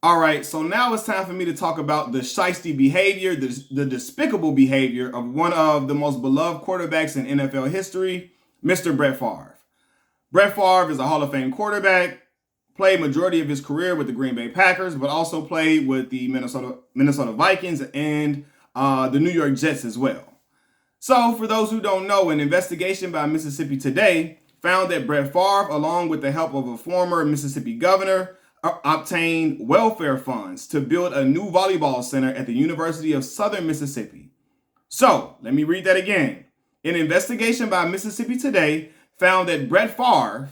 All right, so now it's time for me to talk about the shiesty behavior, the despicable behavior of one of the most beloved quarterbacks in NFL history, Mr. Brett Favre. Brett Favre is a Hall of Fame quarterback, played majority of his career with the Green Bay Packers, but also played with the Minnesota Vikings and the New York Jets as well. So, for those who don't know, an investigation by Mississippi Today found that Brett Favre, along with the help of a former Mississippi governor, obtained welfare funds to build a new volleyball center at the University of Southern Mississippi. So, let me read that again. An investigation by Mississippi Today found that Brett Favre,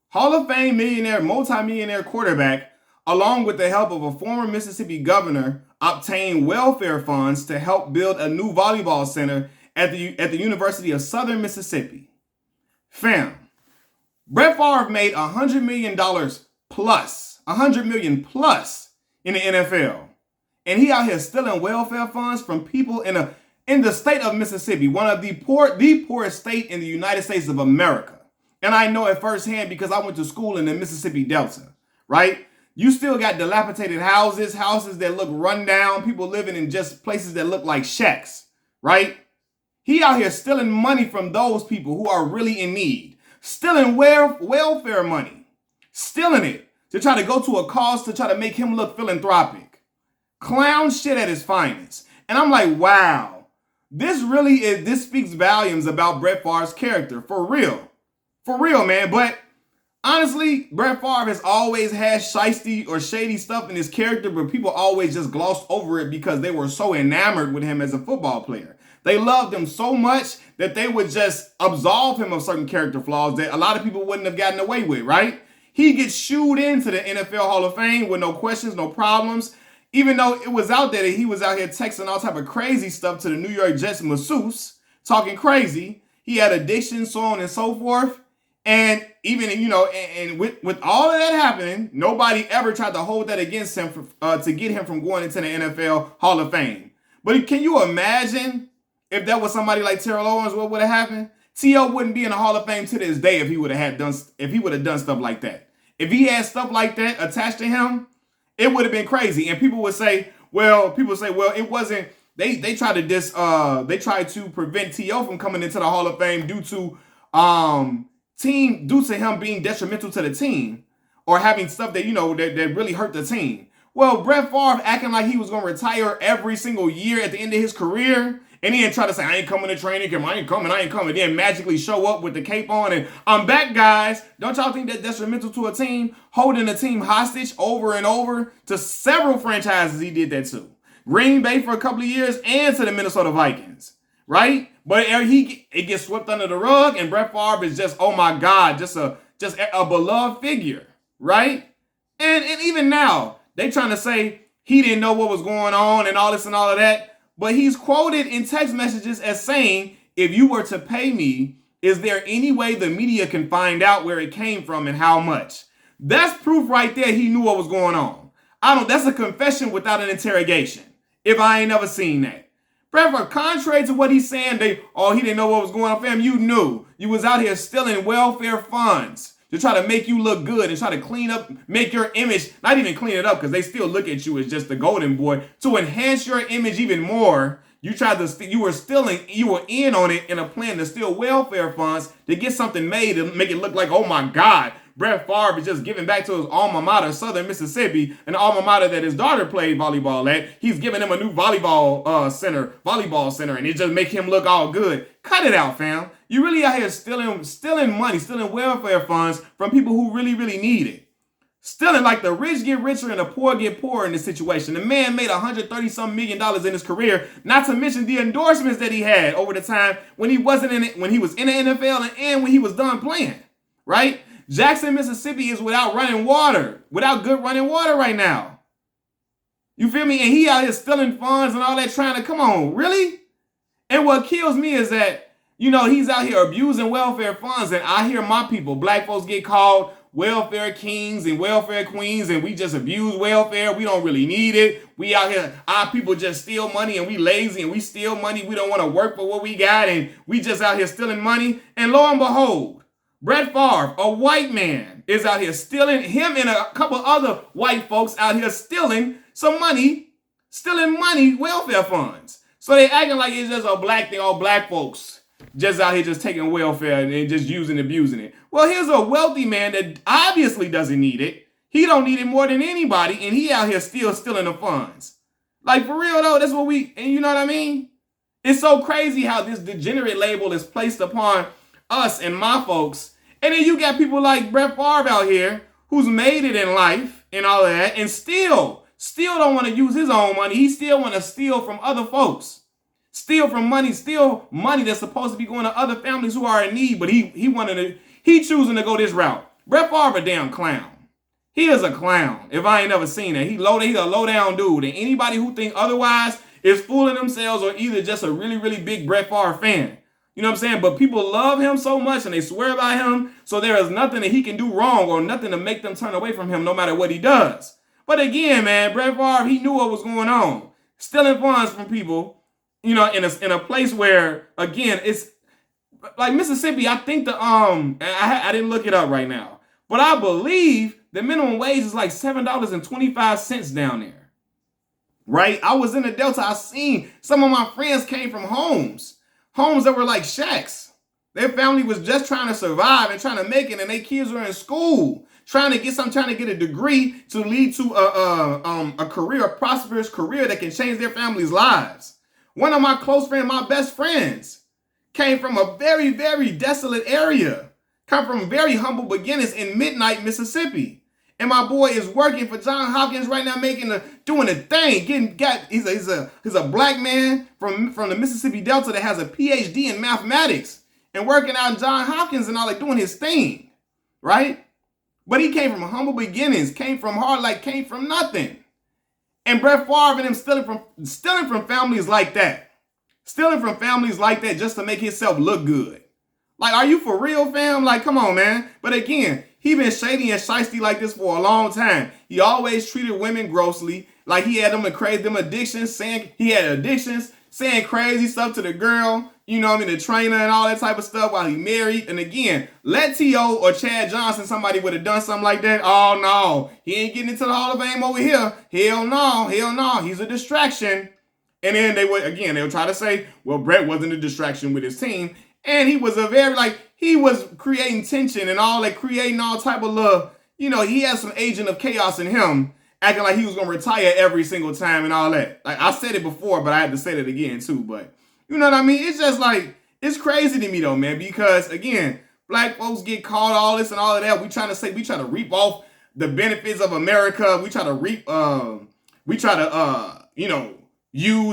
Hall of Fame millionaire, multimillionaire quarterback, along with the help of a former Mississippi governor, obtained welfare funds to help build a new volleyball center at the University of Southern Mississippi. Fam, Brett Favre made $100 million plus. $100 million plus in the NFL. And he out here stealing welfare funds from people in the state of Mississippi, one of the poorest state in the United States of America. And I know it firsthand because I went to school in the Mississippi Delta, right? You still got dilapidated houses that look run down, people living in just places that look like shacks, right? He out here stealing money from those people who are really in need, stealing welfare money, stealing it to try to go to a cause to try to make him look philanthropic. Clown shit at his finest. And I'm like, wow, this speaks volumes about Brett Favre's character, for real, man. But honestly, Brett Favre has always had shiesty or shady stuff in his character, but people always just glossed over it because they were so enamored with him as a football player. They loved him so much that they would just absolve him of certain character flaws that a lot of people wouldn't have gotten away with, right? He gets shooed into the NFL Hall of Fame with no questions, no problems. Even though it was out there that he was out here texting all type of crazy stuff to the New York Jets masseuse, talking crazy. He had addiction, so on and so forth. And even, and with all of that happening, nobody ever tried to hold that against him to get him from going into the NFL Hall of Fame. But can you imagine if that was somebody like Terrell Owens, what would have happened? T.O. wouldn't be in the Hall of Fame to this day if he would have done stuff like that. If he had stuff like that attached to him, it would have been crazy. And people say, it wasn't. They tried to prevent T.O. from coming into the Hall of Fame due to him being detrimental to the team or having stuff that that really hurt the team. Well, Brett Favre acting like he was going to retire every single year at the end of his career. And he didn't try to say, I ain't coming to training camp, I ain't coming. Then magically show up with the cape on and I'm back, guys. Don't y'all think that detrimental to a team? Holding a team hostage over and over to several franchises, he did that too. Green Bay for a couple of years and to the Minnesota Vikings, right? But it gets swept under the rug and Brett Favre is just, oh my God, just a beloved figure, right? And even now, they trying to say he didn't know what was going on and all this and all of that. But he's quoted in text messages as saying, if you were to pay me, is there any way the media can find out where it came from and how much? That's proof right there he knew what was going on. That's a confession without an interrogation. If I ain't never seen that. But contrary to what he's saying, he didn't know what was going on, fam. You knew. You was out here stealing welfare funds to try to make you look good and try to clean up, make your image, not even clean it up because they still look at you as just the golden boy. To enhance your image even more, you were in on it in a plan to steal welfare funds to get something made and make it look like, oh my God, Brett Favre is just giving back to his alma mater, Southern Mississippi, an alma mater that his daughter played volleyball at. He's giving him a new volleyball center, and it just make him look all good. Cut it out, fam. You really out here stealing money, stealing welfare funds from people who really, really need it. Stealing like the rich get richer and the poor get poorer in this situation. The man made $130-some million in his career, not to mention the endorsements that he had over the time when he wasn't in it, when he was in the NFL and when he was done playing, right? Jackson, Mississippi is without good running water right now. You feel me? And he out here stealing funds and all that, trying to, come on, really? And what kills me is that, he's out here abusing welfare funds, and I hear my people, black folks, get called welfare kings and welfare queens, and we just abuse welfare. We don't really need it. We out here, our people just steal money, and we lazy, and we steal money. We don't want to work for what we got, and we just out here stealing money. And lo and behold, Brett Favre, a white man, is out here stealing, him and a couple other white folks out here stealing some money, welfare funds. So they acting like it's just a black thing, all black folks just out here just taking welfare and just using and abusing it. Well, here's a wealthy man that obviously doesn't need it. He don't need it more than anybody, and he out here still stealing the funds. Like, for real, though, that's what and you know what I mean? It's so crazy how this degenerate label is placed upon us and my folks. And then you got people like Brett Favre out here who's made it in life and all of that, and still don't want to use his own money. He still want to steal from other folks. Steal money that's supposed to be going to other families who are in need, but he choosing to go this route. Brett Favre a damn clown. He is a clown. If I ain't never seen it, he's a low down dude. And anybody who think otherwise is fooling themselves or either just a really, really big Brett Favre fan. You know what I'm saying? But people love him so much and they swear by him. So there is nothing that he can do wrong or nothing to make them turn away from him no matter what he does. But again, man, Brett Favre, he knew what was going on. Stealing funds from people, you know, in a place where, again, it's like Mississippi. I think I didn't look it up right now, but I believe the minimum wage is like $7.25 down there, right? I was in the Delta. I seen some of my friends came from homes that were like shacks. Their family was just trying to survive and trying to make it, and their kids were in school trying to get a degree to lead to a career, a prosperous career that can change their family's lives. One of my close friends, my best friends, came from a very, very desolate area, come from very humble beginnings in Midnight, Mississippi. And my boy is working for Johns Hopkins right now, doing a thing. He's a black man from the Mississippi Delta that has a PhD in mathematics and working out in Johns Hopkins and all, like doing his thing, right? But he came from humble beginnings, came from nothing. And Brett Favre and him stealing from families like that, just to make himself look good. Like, are you for real, fam? Like, come on, man. But again, he been shady and shiesty like this for a long time. He always treated women grossly. Like he had them addictions, saying crazy stuff to the girl, you know what I mean, the trainer and all that type of stuff while he married. And again, let T.O. or Chad Johnson, somebody would have done something like that. Oh, no, he ain't getting into the Hall of Fame over here. Hell no. He's a distraction. And then they would try to say, well, Brett wasn't a distraction with his team. And he was he was creating tension and all that, creating all type of love. You know, he had some agent of chaos in him, acting like he was going to retire every single time and all that. Like, I said it before, but I had to say it again too. But you know what I mean? It's just like, it's crazy to me though, man, because again, black folks get called all this and all of that. We try to reap off the benefits of America. We try to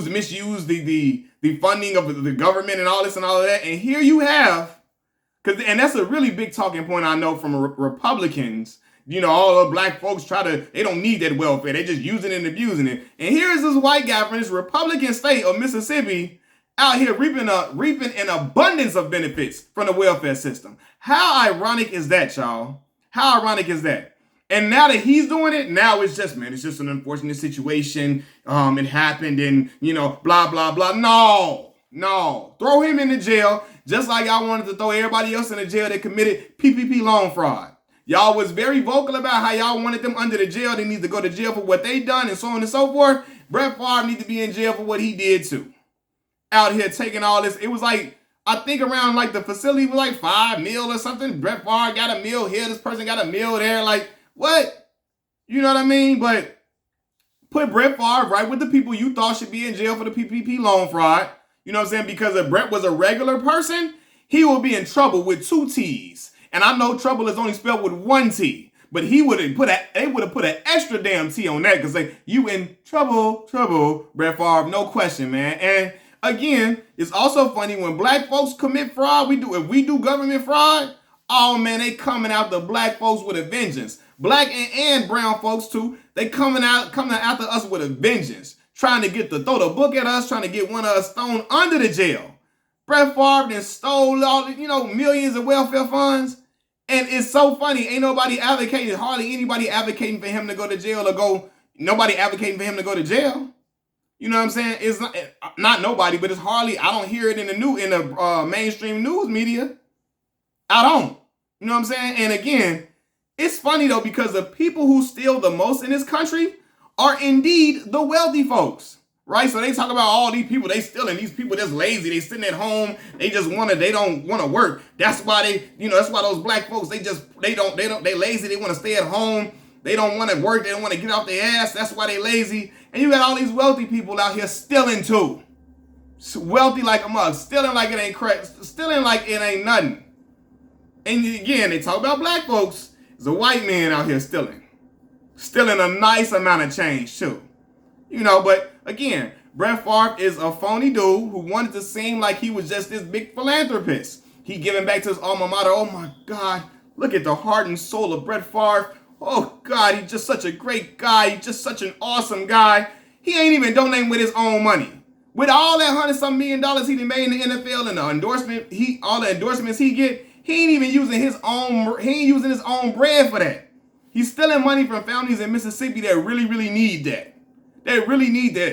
misuse the funding of the government and all this and all of that. And here you have, and that's a really big talking point I know from Republicans. You know, all the black folks they don't need that welfare. They just using it and abusing it. And here's this white guy from this Republican state of Mississippi out here reaping an abundance of benefits from the welfare system. How ironic is that, y'all? How ironic is that? And now that he's doing it, now it's just an unfortunate situation. It happened and, you know, blah, blah, blah. No. Throw him in the jail, just like y'all wanted to throw everybody else in the jail that committed PPP loan fraud. Y'all was very vocal about how y'all wanted them under the jail. They need to go to jail for what they done and so on and so forth. Brett Favre need to be in jail for what he did too. Out here taking all this. It was like, I think around like the facility was like $5 million or something. Brett Favre got $1 million here. This person got $1 million there. Like, what? You know what I mean? But put Brett Favre right with the people you thought should be in jail for the PPP loan fraud. You know what I'm saying? Because if Brett was a regular person, he would be in trouble with 2 T's. And I know trouble is only spelled with 1 T. But they would have put an extra damn T on that because you in trouble, Brett Favre, no question, man. And again, it's also funny when black folks commit fraud. If we do government fraud, oh man, they coming out the black folks with a vengeance. Black and brown folks too. They coming after us with a vengeance, trying to throw the book at us, trying to get one of us thrown under the jail. Brett Favre then stole all millions of welfare funds. And it's so funny. Ain't nobody advocating, hardly anybody advocating for him to go to jail nobody advocating for him to go to jail. You know what I'm saying? It's not nobody, but it's hardly, I don't hear it in the mainstream news media. I don't. You know what I'm saying? And again, It's funny though, because the people who steal the most in this country are indeed the wealthy folks, right? So they talk about all these people they stealing, these people that's lazy, they sitting at home, they don't want to work. That's why that's why those black folks, they lazy, they want to stay at home, they don't want to work, they don't want to get off their ass, that's why they lazy. And you got all these wealthy people out here stealing too. Wealthy like a mug, stealing like it ain't crack, stealing like it ain't nothing. And again, they talk about black folks. There's a white man out here stealing a nice amount of change too. But again, Brett Favre is a phony dude who wanted to seem like he was just this big philanthropist. He giving back to his alma mater. Oh my God, look at the heart and soul of Brett Favre. Oh God, he's just such a great guy. He's just such an awesome guy. He ain't even donating with his own money. With all that $100-some million he done made in the NFL and all the endorsements he get, he ain't even using his own bread for that. He's stealing money from families in Mississippi that really, really need that.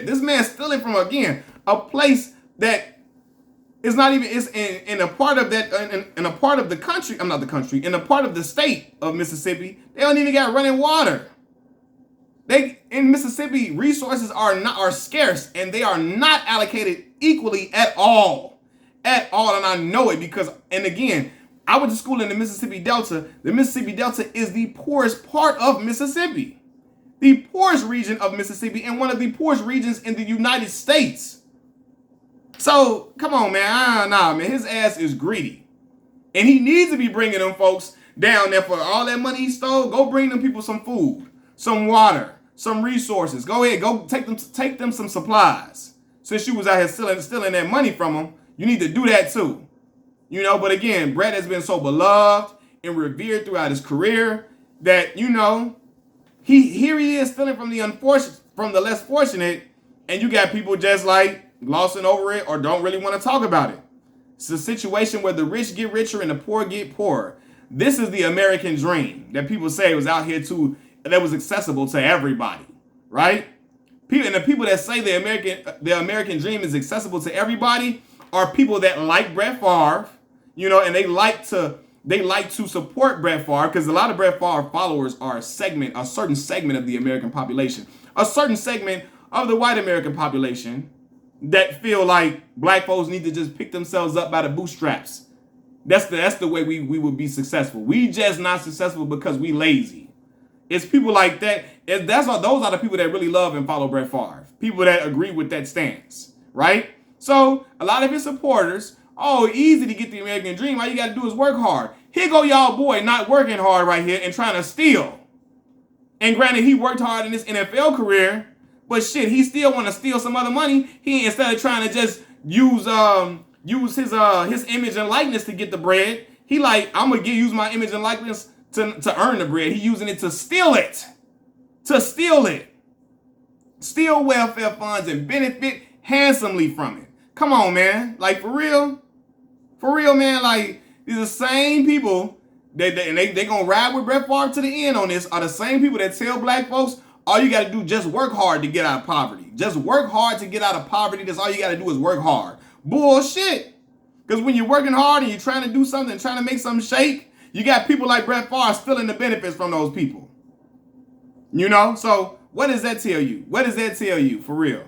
This man's stealing from, again, a place that is not even, it's in a part of that, in a part of the country, in a part of the state of Mississippi, they don't even got running water. In Mississippi, resources are scarce, and they are not allocated equally at all. And I know it because, and again, I went to school in the Mississippi Delta. The Mississippi Delta is the poorest part of Mississippi. The poorest region of Mississippi and one of the poorest regions in the United States. So, come on, man. Nah, man. His ass is greedy. And he needs to be bringing them folks down there for all that money he stole. Go bring them people some food, some water, some resources. Go ahead. Go take them some supplies. Since you was out here stealing that money from them, you need to do that too. But again, Brett has been so beloved and revered throughout his career that, he is stealing from the less fortunate, and you got people just like glossing over it or don't really want to talk about it. It's a situation where the rich get richer and the poor get poorer. This is the American dream that people say was out here that was accessible to everybody, right? And the people that say the American dream is accessible to everybody are people that like Brett Favre, and they like to support Brett Favre because a lot of Brett Favre followers are a certain segment of the American population, a certain segment of the white American population that feel like black folks need to just pick themselves up by the bootstraps. That's the way we would be successful. We just not successful because we lazy. It's people like that. Those are the people that really love and follow Brett Favre. People that agree with that stance, right? So a lot of his supporters, easy to get the American dream. All you got to do is work hard. Here go y'all boy not working hard right here and trying to steal. And granted, he worked hard in his NFL career, but shit, he still want to steal some other money. He instead of trying to just use his image and likeness to get the bread, he like, I'm gonna use my image and likeness to earn the bread. He using it to steal it. Steal welfare funds and benefit handsomely from it. Come on, man. Like, for real, man. Like, these are the same people they gonna ride with Brett Favre to the end on this are the same people that tell black folks, all you gotta do, just work hard to get out of poverty. Just work hard to get out of poverty. That's all you gotta do is work hard. Bullshit. Because when you're working hard and you're trying to do something, trying to make something shake, you got people like Brett Favre stealing the benefits from those people. So what does that tell you? What does that tell you, for real?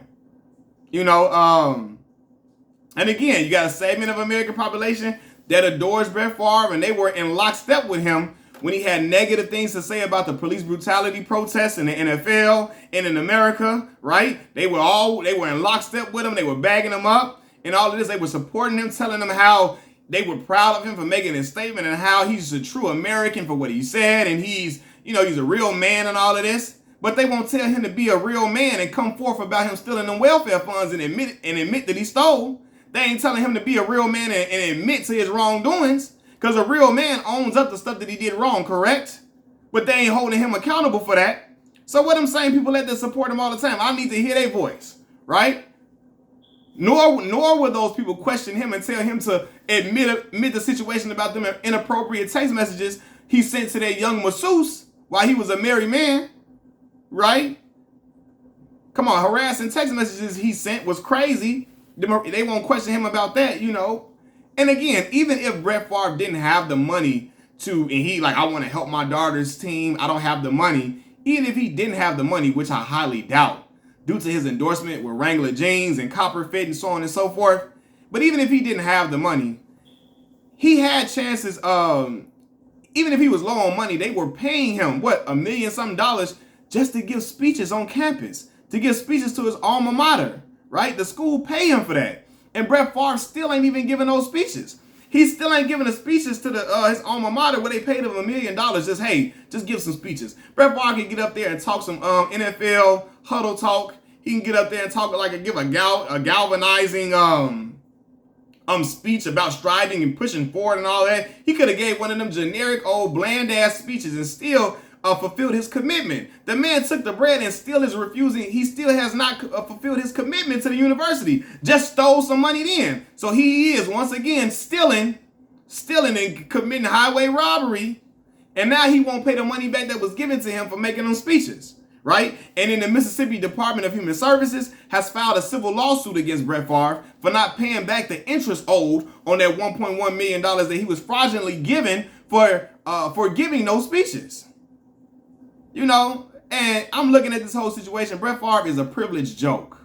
And again, you got a segment of American population that adores Brett Favre, and they were in lockstep with him when he had negative things to say about the police brutality protests in the NFL and in America, right? They were in lockstep with him. They were bagging him up and all of this. They were supporting him, telling him how they were proud of him for making his statement and how he's a true American for what he said. And he's a real man and all of this. But they won't tell him to be a real man and come forth about him stealing them welfare funds and admit that he stole. They ain't telling him to be a real man and admit to his wrongdoings. Because a real man owns up the stuff that he did wrong, correct? But they ain't holding him accountable for that. So what them same people that support him all the time, I need to hear their voice, right? Nor will those people question him and tell him to admit the situation about them inappropriate text messages he sent to that young masseuse while he was a married man, right? Come on, harassing text messages he sent was crazy. They won't question him about that, And again, even if Brett Favre didn't have the money and he like, I want to help my daughter's team. I don't have the money. Even if he didn't have the money, which I highly doubt, due to his endorsement with Wrangler jeans and copper fit and so on and so forth. But even if he didn't have the money, he had chances. Even if he was low on money, they were paying him what, $1 million something just to give speeches on campus, to give speeches to his alma mater, right? The school pay him for that. And Brett Favre still ain't even giving those speeches. He still ain't giving the speeches to his alma mater where they paid him $1 million. Just give some speeches. Brett Favre can get up there and talk some NFL huddle talk. He can get up there and talk give a galvanizing speech about striving and pushing forward and all that. He could have gave one of them generic old bland ass speeches and still fulfilled his commitment. The man took the bread and still is refusing. He still has not fulfilled his commitment to the university. Just stole some money then. So he is once again stealing and committing highway robbery. And now he won't pay the money back that was given to him for making them speeches. Right? And then the Mississippi Department of Human Services has filed a civil lawsuit against Brett Favre for not paying back the interest owed on that $1.1 million that he was fraudulently given for giving those speeches. You know, and I'm looking at this whole situation. Brett Favre is a privileged joke.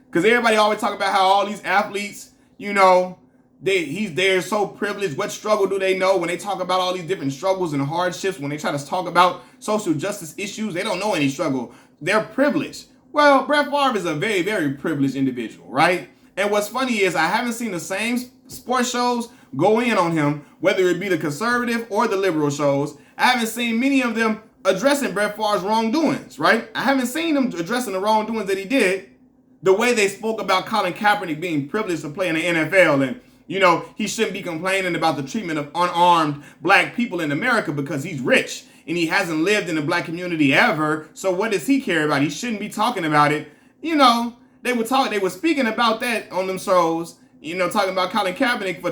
Because everybody always talk about how all these athletes, you know, they're so privileged. What struggle do they know when they talk about all these different struggles and hardships? When they try to talk about social justice issues, they don't know any struggle. They're privileged. Well, Brett Favre is a very, very privileged individual, right? And what's funny is I haven't seen the same sports shows go in on him, whether it be the conservative or the liberal shows. I haven't seen many of them addressing Brett Favre's wrongdoings, right? I haven't seen them addressing the wrongdoings that he did the way they spoke about Colin Kaepernick being privileged to play in the NFL and, you know, he shouldn't be complaining about the treatment of unarmed black people in America because he's rich and he hasn't lived in the black community ever. So what does he care about? He shouldn't be talking about it. You know, they were speaking about that on them shows, you know, talking about Colin Kaepernick for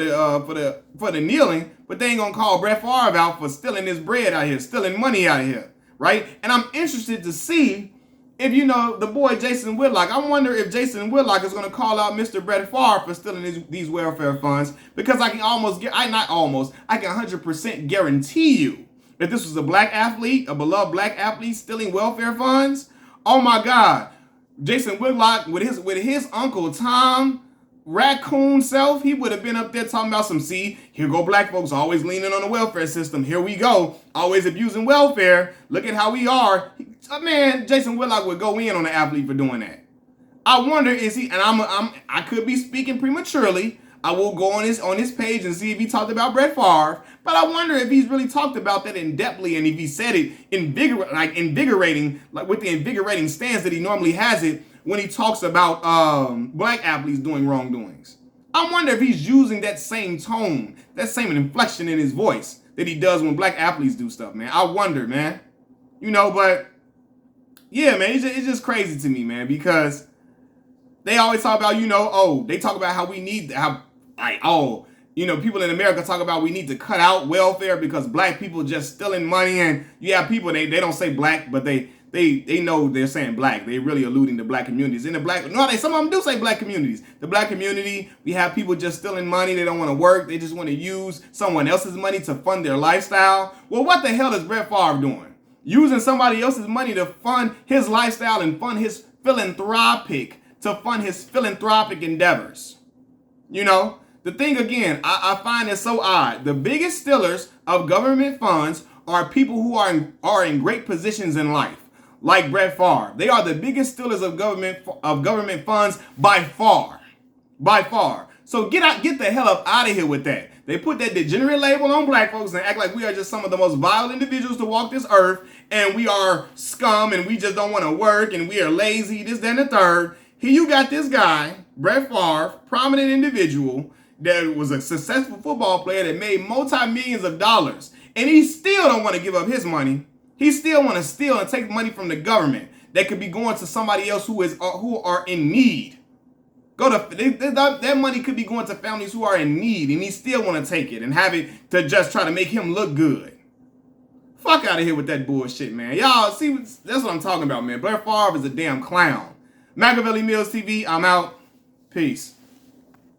the kneeling, but they ain't gonna call Brett Favre out for stealing his bread out here, stealing money out of here, right? And I'm interested to see if, you know, the boy Jason Whitlock, I wonder if Jason Whitlock is going to call out Mr. Brett Favre for stealing these welfare funds, because I can 100% guarantee you if this was a black athlete, a beloved black athlete stealing welfare funds, oh my God, Jason Whitlock with his Uncle Tom raccoon self, he would have been up there talking about here go black folks always leaning on the welfare system. Here we go, always abusing welfare. Look at how we are. Man, Jason Whitlock would go in on the athlete for doing that. I wonder, is he, and I could be speaking prematurely. I will go on his page and see if he talked about Brett Favre, but I wonder if he's really talked about that in depthly and if he said it invigorating, like with the invigorating stance that he normally has it when he talks about black athletes doing wrongdoings. I wonder if he's using that same tone, that same inflection in his voice that he does when black athletes do stuff, man. I wonder, man. You know, but yeah, man, it's just crazy to me, man, because they always talk about, you know, they talk about how we need to have, you know, people in America talk about we need to cut out welfare because black people just stealing money, and you have people, they don't say black, but they know they're saying black. They're really alluding to black communities. Some of them do say black communities. The black community, we have people just stealing money. They don't want to work. They just want to use someone else's money to fund their lifestyle. Well, what the hell is Brett Favre doing? Using somebody else's money to fund his lifestyle and fund his philanthropic endeavors. You know, the thing again, I find it so odd. The biggest stealers of government funds are people who are in great positions in life, like Brett Favre. They are the biggest stealers of government funds by far. So get the hell up out of here with that. They put that degenerate label on black folks and act like we are just some of the most vile individuals to walk this earth, and we are scum and we just don't want to work and we are lazy, this, that, and the third. Here you got this guy, Brett Favre, prominent individual that was a successful football player that made multi-millions of dollars, and he still don't want to give up his money. He still want to steal and take money from the government that could be going to somebody else who are in need. That money could be going to families who are in need, and he still want to take it and have it to just try to make him look good. Fuck out of here with that bullshit, man. Y'all see, that's what I'm talking about, man. Brett Favre is a damn clown. Machiavelli Mills TV, I'm out. Peace.